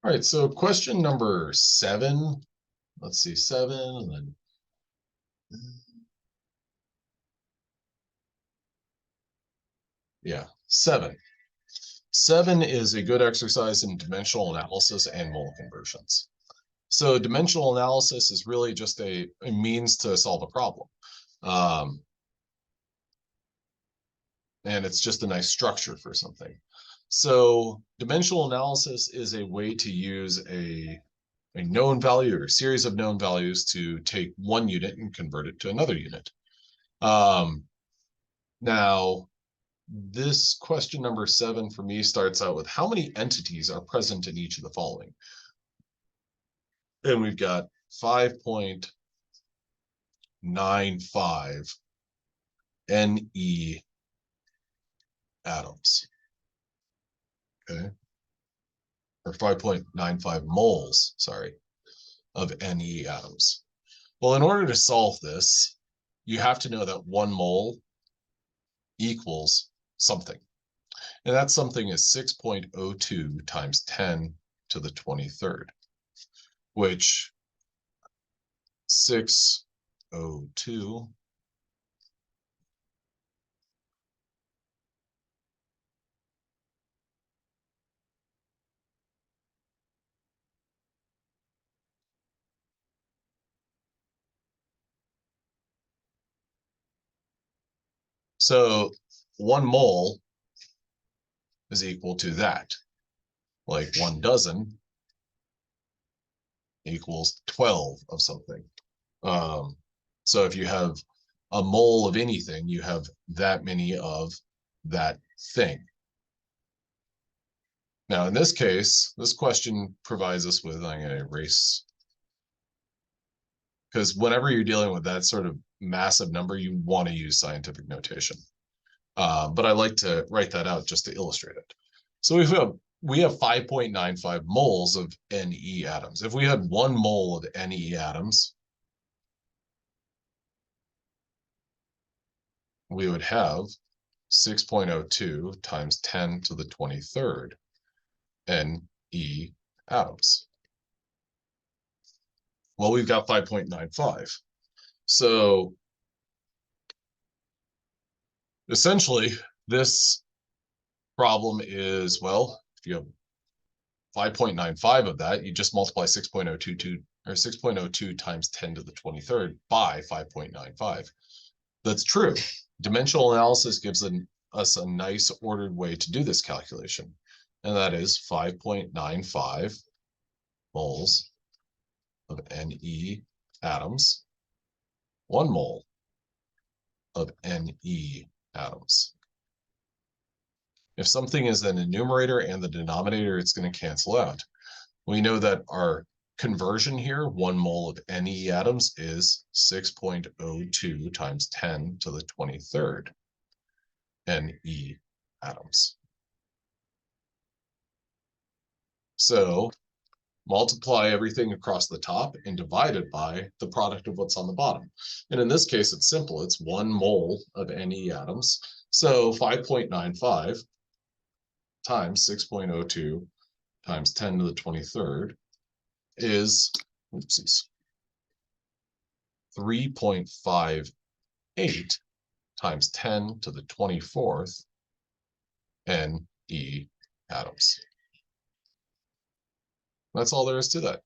All right, so question number 7. Let's see, 7, and then yeah, 7. 7 is a good exercise in dimensional analysis and mole conversions. So dimensional analysis is really just a means to solve a problem. And it's just a nice structure for something. So dimensional analysis is a way to use a known value or a series of known values to take one unit and convert it to another unit. Now, this question number 7 for me starts out with how many entities are present in each of the following? And we've got 5.95 Ne atoms. Okay. Or 5.95 moles, sorry, of Ne atoms. Well, in order to solve this, you have to know that 1 mole equals something. And that something is 6.02 times 10 to the 23rd, which 602 So 1 mole is equal to that. Like 1 dozen equals 12 of something. So if you have a mole of anything, you have that many of that thing. Now, in this case, this question provides us with, I'm going to erase, because whenever you're dealing with that sort of massive number, you want to use scientific notation. But I like to write that out just to illustrate it. So we have 5.95 moles of Ne atoms. If we had 1 mole of Ne atoms, we would have 6.02 times 10 to the 23rd Ne atoms. Well, we've got 5.95. So essentially, this problem is, well, if you have 5.95 of that, you just multiply 6.022 or 6.02 times 10 to the 23rd by 5.95. That's true. Dimensional analysis gives us a nice ordered way to do this calculation, and that is 5.95 moles of Ne atoms, 1 mole of Ne atoms. If something is in the numerator and the denominator, it's going to cancel out. We know that our conversion here, 1 mole of Ne atoms, is 6.02 times 10 to the 23rd Ne atoms. So multiply everything across the top and divide it by the product of what's on the bottom. And in this case, it's simple. It's 1 mole of Ne atoms. So 5.95 times 6.02 times 10 to the 23rd is, oopsies, 3.58 times 10 to the 24th Ne atoms. That's all there is to that.